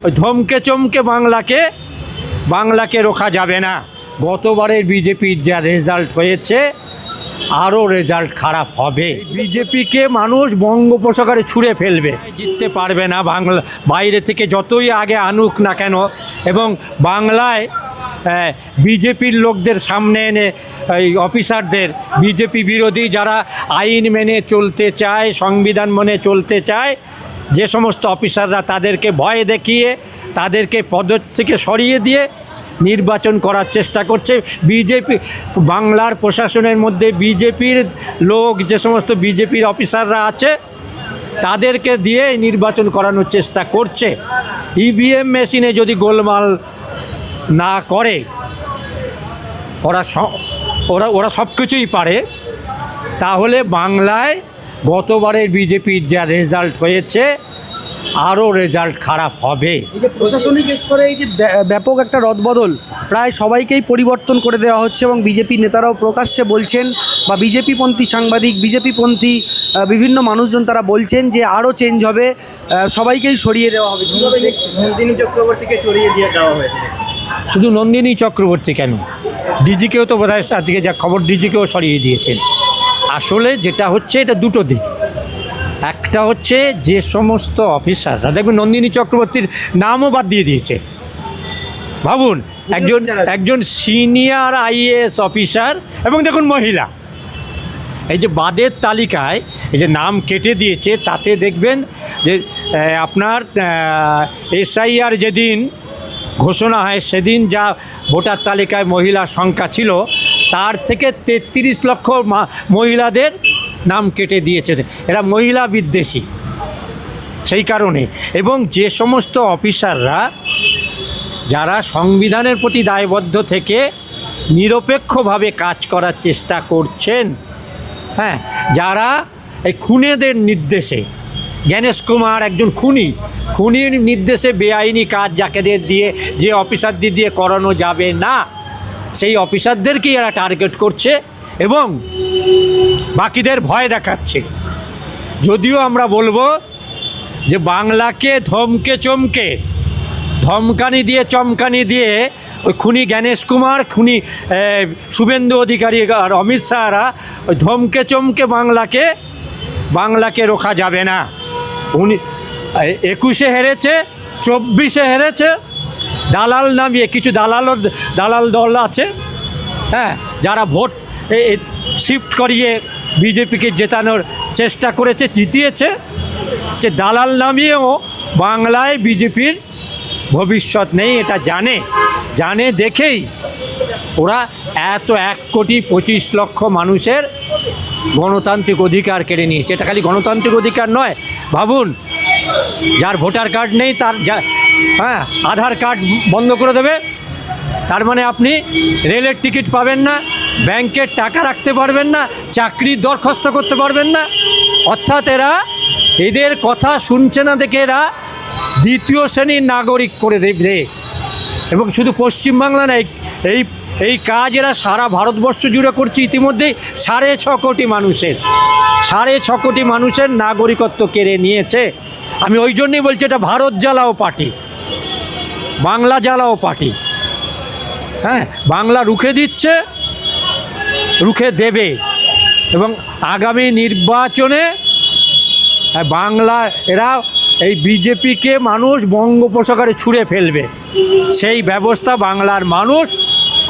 ওই ধমকে চমকে বাংলাকে রোখা যাবে না। গতবারের বিজেপির যা রেজাল্ট হয়েছে আরও রেজাল্ট খারাপ হবে। বিজেপিকে মানুষ বঙ্গোপসাগরে ছুঁড়ে ফেলবে, জিততে পারবে না বাংলা। বাইরে থেকে যতই আগে আনুক না কেন, এবং বাংলায় বিজেপির লোকদের সামনে এনে এই অফিসারদের, বিজেপি বিরোধী যারা আইন মেনে চলতে চায়, সংবিধান মেনে চলতে চায়, যে সমস্ত অফিসাররা তাদেরকে ভয় দেখিয়ে তাদেরকে পদ থেকে সরিয়ে দিয়ে নির্বাচন করার চেষ্টা করছে। বিজেপি বাংলার প্রশাসনের মধ্যে বিজেপির লোক, যে সমস্ত বিজেপির অফিসাররা আছে তাদেরকে দিয়ে নির্বাচন করানোর চেষ্টা করছে। ইভিএম মেশিনে যদি গোলমাল না করে, ওরা সব কিছুই পারে, তাহলে বাংলায় গতবারের বিজেপির যা রেজাল্ট হয়েছে আরও রেজাল্ট খারাপ হবে। এই যে প্রশাসনিক স্তরে এই যে ব্যাপক একটা রদবদল, প্রায় সবাইকেই পরিবর্তন করে দেওয়া হচ্ছে এবং বিজেপি নেতারাও প্রকাশ্যে বলছেন, বা বিজেপিপন্থী সাংবাদিক, বিজেপিপন্থী বিভিন্ন মানুষজন তারা বলছেন যে আরও চেঞ্জ হবে, সবাইকেই সরিয়ে দেওয়া হবে। কীভাবে দেখছেন? নন্দিনী চক্রবর্তীকে সরিয়ে দিয়ে দেওয়া হয়েছে। শুধু নন্দিনী চক্রবর্তী কেন, ডিজিকেও তো বোধহয় আজকে যা খবর ডিজিকেও সরিয়ে দিয়েছেন। আসলে যেটা হচ্ছে, এটা দুটো দিক। একটা হচ্ছে যে সমস্ত অফিসাররা, দেখবেন নন্দিনী চক্রবর্তীর নামও বাদ দিয়ে দিয়েছে। ভাবুন, একজন সিনিয়র আইএএস অফিসার, এবং দেখুন মহিলা, এই যে বাদের তালিকায় এই যে নাম কেটে দিয়েছে, তাতে দেখবেন যে আপনার এসআইআর যেদিন ঘোষণা হয় সেদিন যা ভোটার তালিকায় মহিলার সংখ্যা ছিল, তার থেকে 33 লক্ষ মহিলাদের নাম কেটে দিয়েছে। এরা মহিলা বিদ্বেষী সেই কারণে। এবং যে সমস্ত অফিসাররা যারা সংবিধানের প্রতি দায়বদ্ধ থেকে নিরপেক্ষভাবে কাজ করার চেষ্টা করছেন, হ্যাঁ, যারা এই খুনেদের নির্দেশে, জ্ঞানেশ কুমার একজন খুনির নির্দেশে বেআইনি কাজ যাকে দিয়ে, যে অফিসারদের দিয়ে করানো যাবে না, সেই অফিসারদেরকেই এরা টার্গেট করছে এবং বাকিদের ভয় দেখাচ্ছে। যদিও আমরা বলবো যে বাংলাকে ধমকানি দিয়ে ওই খুনি জ্ঞানেশ কুমার, খুনি শুভেন্দু অধিকারী আর অমিত শাহরা ওই ধমকে চমকে বাংলাকে রোখা যাবে না। 21-এ হেরেছে, 24-এ হেরেছে, দালাল নামিয়ে কিছু দালাল দল আছে, হ্যাঁ, যারা ভোট শিফট করিয়ে বিজেপিকে জেতানোর চেষ্টা করেছে, জিতিয়েছে। যে দালাল নামিয়েও বাংলায় বিজেপির ভবিষ্যৎ নেই, এটা জানে দেখেই ওরা এত 1,25,00,000 মানুষের গণতান্ত্রিক অধিকার কেড়ে নিয়েছে। এটা খালি গণতান্ত্রিক অধিকার নয়, ভাবুন, যার ভোটার কার্ড নেই তার আধার কার্ড বন্ধ করে দেবে, তার মানে আপনি রেলের টিকিট পাবেন না, ব্যাংকের টাকা রাখতে পারবেন না, চাকরির দরখাস্ত করতে পারবেন না। অর্থাৎ এদের কথা শুনছে না দেখে এরা দ্বিতীয় শ্রেণীর নাগরিক করে দেবে। এবং শুধু পশ্চিমবাংলা নয়, এই কাজ এরা সারা ভারতবর্ষ জুড়ে করছে। ইতিমধ্যেই 6.5 কোটি মানুষের নাগরিকত্ব কেড়ে নিয়েছে। আমি ওই জন্যই বলছি এটা ভারত জ্বালাও পার্টি, বাংলা জ্বালাও পার্টি। হ্যাঁ, বাংলা রুখে দেবে এবং আগামী নির্বাচনে বাংলা এরা এই বিজেপিকে মানুষ বঙ্গোপসাগরে ছুঁড়ে ফেলবে, সেই ব্যবস্থা বাংলার মানুষ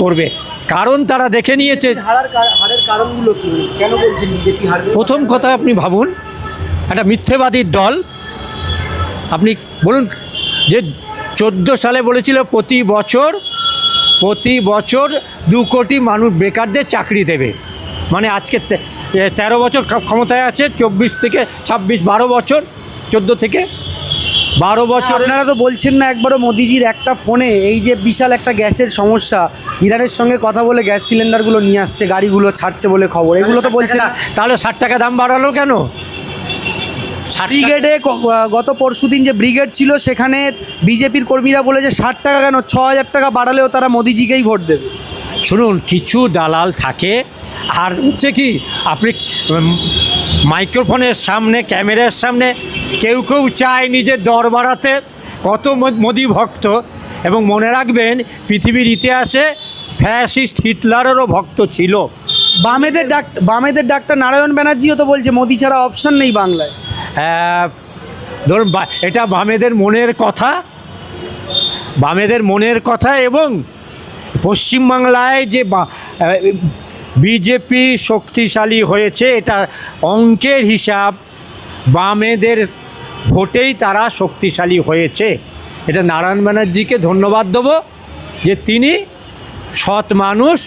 করবে। কারণ তারা দেখে নিয়েছে। হারের কারণগুলো কি, কেন বলছেন বিজেপি হারবে? প্রথম কথা, আপনি ভাবুন, একটা মিথ্যেবাদীর দল। আপনি বলুন যে 14 সালে বলেছিল প্রতি বছর 2 কোটি মানুষ বেকারদের চাকরি দেবে। মানে আজকে 13 বছর ক্ষমতায় আছে, 24 থেকে 26, 12 বছর, 14 থেকে 12 বছর। আপনারা তো বলছেন না একবারও মোদিজির একটা ফোনে এই যে বিশাল একটা গ্যাসের সমস্যা, ইরানের সঙ্গে কথা বলে গ্যাস সিলিন্ডারগুলো নিয়ে আসছে, গাড়িগুলো ছাড়ছে বলে খবর, এগুলো তো বলছে না। তাহলে 60 টাকা দাম বাড়ালো কেন? ব্রিগেডে গত পরশুদিন যে ব্রিগেড ছিল সেখানে বিজেপির কর্মীরা বলে যে 60 টাকা কেন, 6,000 টাকা বাড়ালেও তারা মোদিজিকেই ভোট দেবে। শুনুন, কিছু দালাল থাকে, আর হচ্ছে কি, আপনি মাইক্রোফোনের সামনে, ক্যামেরার সামনে কেউ চায় নিজের দর বাড়াতে, কত মোদি ভক্ত, এবং মনে রাখবেন পৃথিবীর ইতিহাসে ফ্যাসিস্ট হিটলারেরও ভক্ত ছিল। বামেদের ডাক্তার নারায়ণ ব্যানার্জিও তো বলছে মোদি ছাড়া অপশন নেই বাংলায়। ধরুন এটা বামেদের মনের কথা, বামেদের মনের কথা। এবং পশ্চিমবাংলায় যে বিজেপি শক্তিশালী হয়েছে, এটা অঙ্কের হিসাব, বামেদের ভোটেই তারা শক্তিশালী হয়েছে। এটা নারায়ণ ব্যানার্জিকে ধন্যবাদ দেবো যে তিনি সৎ মানুষ,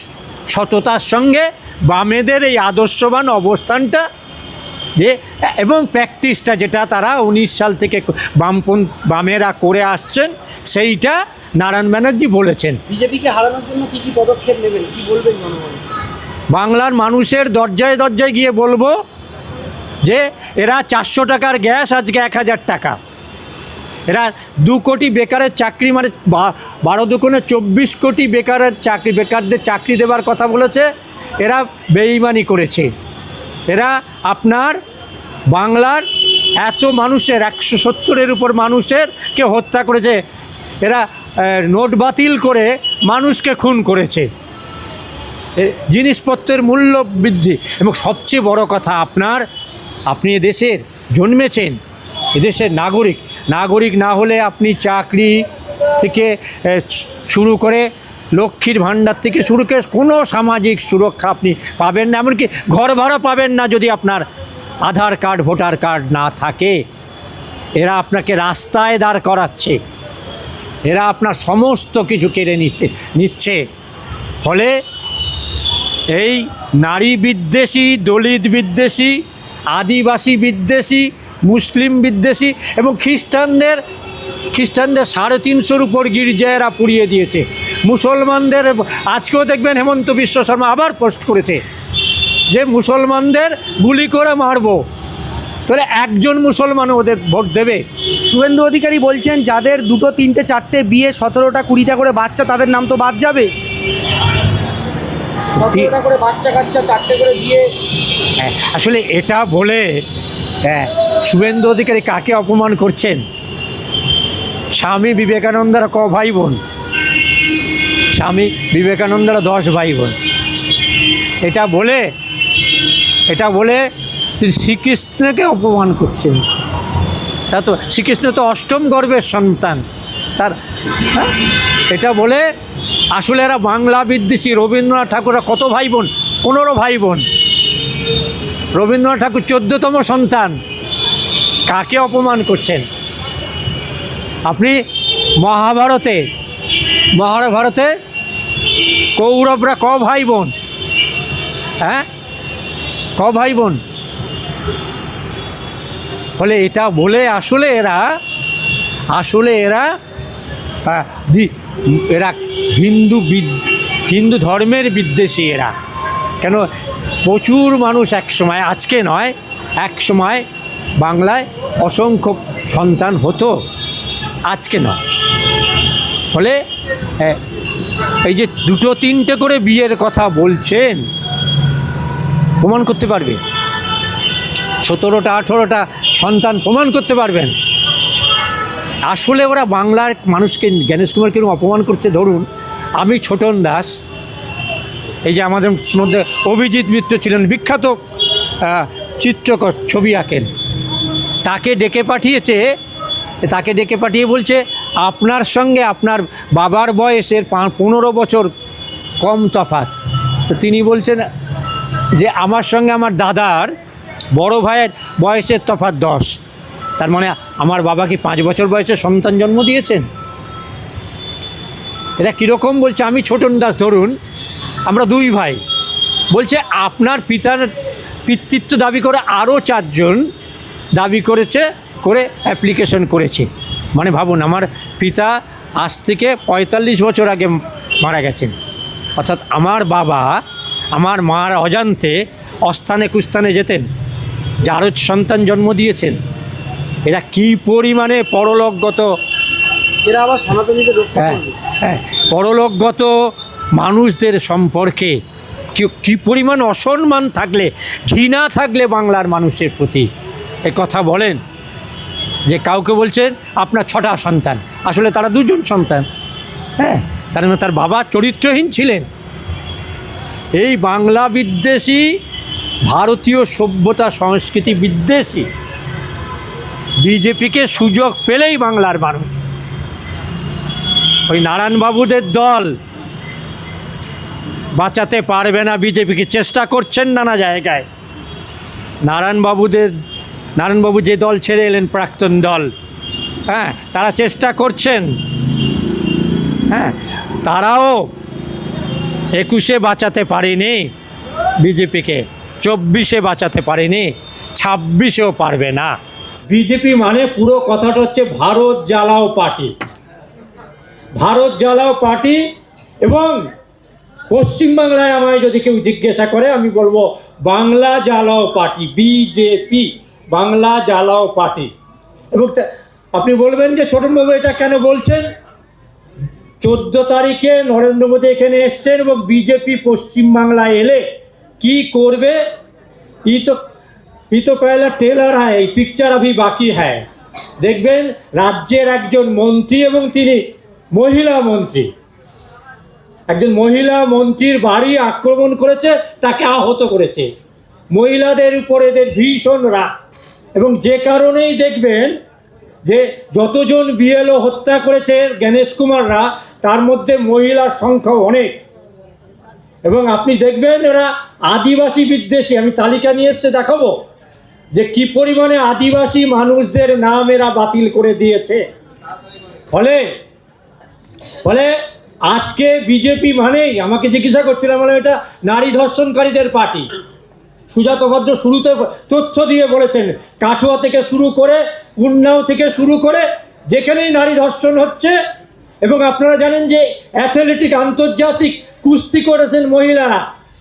সততার সঙ্গে বামেদের এই আদর্শবান অবস্থানটা যে এবং প্র্যাকটিসটা যেটা তারা 19 সাল থেকে বামেরা করে আসছেন, সেইটা নারায়ণ ব্যানার্জি বলেছেন। বিজেপিকে হারানোর জন্য কী কী পদক্ষেপ নেবেন, কী বলবেন জনগণ? বাংলার মানুষের দরজায় দরজায় গিয়ে বলবো যে এরা 400 টাকার গ্যাস আজকে 1000 টাকা, এরা 2 কোটি বেকারের চাকরি, মানে 12 দুগুণে 24 কোটি বেকারদের চাকরি দেওয়ার কথা বলেছে, এরা বেইমানি করেছে। এরা আপনার বাংলার এত মানুষের 170-এর উপর মানুষেরকে হত্যা করেছে, এরা নোট বাতিল করে মানুষকে খুন করেছে, জিনিসপত্রের মূল্য বৃদ্ধি, এবং সবচেয়ে বড় কথা আপনি এদেশের জন্মেছেন, এদেশের নাগরিক না হলে আপনি চাকরি থেকে শুরু করে লক্ষ্মীর ভাণ্ডার থেকে শুরু করে কোনো সামাজিক সুরক্ষা আপনি পাবেন না, এমনকি ঘর ভাড়া পাবেন না যদি আপনার আধার কার্ড ভোটার কার্ড না থাকে। এরা আপনাকে রাস্তায় দাঁড় করাচ্ছে, এরা আপনার সমস্ত কিছু কেড়ে নিচ্ছে। ফলে এই নারী বিদ্বেষী, দলিত বিদ্বেষী, আদিবাসী বিদ্বেষী, মুসলিম বিদ্বেষী এবং খ্রিস্টানদের 350-র উপর গির্জা এরা পুড়িয়ে দিয়েছে। মুসলমানদের আজকেও দেখবেন হেমন্ত বিশ্ব শর্মা আবার পোস্ট করেছে যে মুসলমানদের গুলি করে মারবো, তাহলে একজন মুসলমান ওদের ভোট দেবে? শুভেন্দু অধিকারী বলছেন যাদের 2, 3, 4টে বিয়ে, 17টা 20টা করে বাচ্চা, তাদের নাম তো বাদ যাবে। 17টা করে বাচ্চা কাচ্চা, 4টে করে বিয়ে। আসলে এটা বলে শুভেন্দু অধিকারী কাকে অপমান করছেন? স্বামী বিবেকানন্দরা ক ভাই বোন? স্বামী বিবেকানন্দরা 10 ভাই বোন। এটা বলে তিনি শ্রীকৃষ্ণকে অপমান করছেন। তা তো শ্রীকৃষ্ণ তো 8ম গর্ভের সন্তান তার। এটা বলে আসলে এরা বাংলা বিদ্বেষী। রবীন্দ্রনাথ ঠাকুররা কত ভাই বোন? 15 ভাই বোন। রবীন্দ্রনাথ ঠাকুর 14তম সন্তান। কাকে অপমান করছেন আপনি? মহাভারতে কৌরবরা ক ভাই বোন? ক ভাই বোন? ফলে এটা বলে আসলে এরা হিন্দু ধর্মের বিদ্বেষী এরা। কেন প্রচুর মানুষ একসময়, আজকে নয়, একসময় বাংলায় অসংখ্য সন্তান হতো, আজকে নয়। ফলে এই যে 2-3টে করে বিয়ের কথা বলছেন, প্রমাণ করতে পারবে? 17টা 18টা সন্তান প্রমাণ করতে পারবেন? আসলে ওরা বাংলার মানুষকে, জ্ঞানেশ কুমারকে অপমান করছে। ধরুন আমি ছোটন দাস, এই যে আমাদের মধ্যে অভিজিৎ মিত্র ছিলেন, বিখ্যাত চিত্রকর, ছবি আঁকেন, তাকে ডেকে পাঠিয়ে বলছে আপনার সঙ্গে আপনার বাবার বয়সের 15 বছর কম তফাৎ। তো তিনি বলছেন যে আমার সঙ্গে আমার দাদার বড় ভাইয়ের বয়সের তফাৎ 10। তার মানে আমার বাবা কি 5 বছর বয়সে সন্তান জন্ম দিয়েছেন? এটা কীরকম বলছে? আমি ছোটন দাস, ধরুন আমরা 2 ভাই, বলছে আপনার পিতার পিতৃত্ব দাবি করে আরও 4 জন দাবি করে অ্যাপ্লিকেশন করেছে। মানে ভাবুন, আমার পিতা আজ থেকে 45 বছর আগে মারা গেছেন, অর্থাৎ আমার বাবা আমার মার অজান্তে অস্থানে কুস্থানে যেতেন, যারও সন্তান জন্ম দিয়েছেন। এরা কি পরিমাণে পরলোকগত, এরা আবার সনাতনীদের রক্ষা করবে। পরলোকগত মানুষদের সম্পর্কে কি পরিমাণ অসম্মান থাকলে, ঘৃণা থাকলে বাংলার মানুষের প্রতি এ কথা বলেন? যে কাউকে বলছেন আপনার 6টা সন্তান, আসলে তারা 2জন সন্তান। হ্যাঁ, তার মানে তার বাবা চরিত্রহীন ছিলেন। এই বাংলা বিদ্বেষী, ভারতীয় সভ্যতা সংস্কৃতি বিদ্বেষী বিজেপিকে সুযোগ পেলেই বাংলার মানুষ, ওই নারায়ণবাবুদের দল বাঁচাতে পারবে না বিজেপিকে। চেষ্টা করছেন নানা জায়গায়। নারায়ণবাবু যে দল ছেড়ে এলেন, প্রাক্তন দল, হ্যাঁ, তারা চেষ্টা করছেন। হ্যাঁ, তারাও 21-এ বাঁচাতে পারেনি বিজেপিকে, 24-এ বাঁচাতে পারেনি, 26-এও পারবে না। বিজেপি মানে পুরো কথাটা হচ্ছে ভারত জ্বালাও পার্টি, ভারত জ্বালাও পার্টি। এবং পশ্চিমবাংলায় আমায় যদি কেউ জিজ্ঞাসা করে, আমি বলবো বাংলা জ্বালাও পার্টি, বিজেপি, বাংলা জ্বালাও পার্টি। এবং আপনি বলবেন যে ছোটনবাবু এটা কেন বলছেন? 14 তারিখে নরেন্দ্র মোদী এখানে এসছেন এবং বিজেপি পশ্চিমবাংলায় এলে কি করবে, ই তো পহলা টেলার হ্যায়, এই পিকচার अभी বাকি হ্যায়। দেখবেন রাজ্যের একজন মন্ত্রী, এবং তিনি মহিলা মন্ত্রী, একজন মহিলা মন্ত্রীর বাড়ি আক্রমণ করেছে, তাকে আহত করেছে। মহিলাদের উপর এদের ভীষণ রাগ, এবং যে কারণেই দেখবেন যে যতজন বিএলও হত্যা করেছে গণেশ কুমাররা, তার মধ্যে মহিলার সংখ্যা অনেক। এবং আপনি দেখবেন এরা আদিবাসী বিদ্বেষী। আমি তালিকা নিয়ে এসে দেখাবো যে কি পরিমাণে আদিবাসী মানুষদের নাম এরা বাতিল করে দিয়েছে। ফলে আজকে বিজেপি মানেই, আমাকে জিজ্ঞাসা করছিলাম, মানে এটা নারী ধর্ষণকারীদের পার্টি। সুজাত ভদ্র শুরুতে তথ্য দিয়ে বলেছেন, কাঠুয়া থেকে শুরু করে, উন্নাও থেকে শুরু করে, যেখানেই নারী ধর্ষণ হচ্ছে। এবং আপনারা জানেন যে অ্যাথলেটিক আন্তর্জাতিক কুস্তি করেছেন মহিলারা,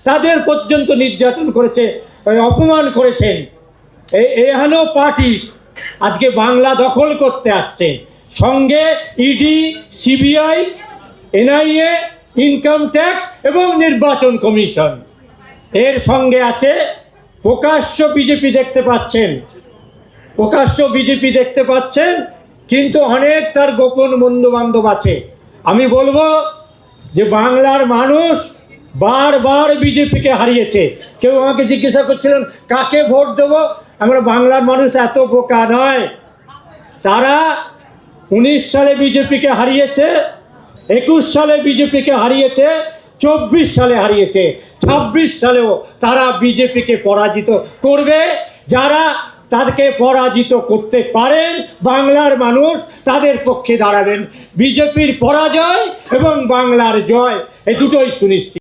তাদের পর্যন্ত নির্যাতন করেছে, অপমান করেছেন। এহেন পার্টি আজকে বাংলা দখল করতে আসছে। সঙ্গে ED, CBI, NIA, income tax এবং নির্বাচন কমিশন, এর সঙ্গে আছে প্রকাশ্য বিজেপি দেখতে পাচ্ছেন, প্রকাশ্য বিজেপি দেখতে পাচ্ছেন, কিন্তু অনেক তার গোপন বন্ধু বান্ধব আছে। আমি বলবো যে বাংলার মানুষ বারবার বিজেপিকে হারিয়েছে। কেউ আমাকে জিজ্ঞাসা করছিলেন কাকে ভোট দেবো, আমরা বাংলার মানুষ এত বোকা নয়। তারা 19 সালে বিজেপিকে হারিয়েছে, 21 সালে বিজেপিকে হারিয়েছে, 24 সালে হারিয়েছে, 26 সালেও তারা বিজেপিকে পরাজিত করবে। যারা তাদেরকে পরাজিত করতে পারেন, বাংলার মানুষ তাদের পক্ষে দাঁড়াবেন। বিজেপির পরাজয় এবং বাংলার জয়, এই দুটোই সুনিশ্চিত।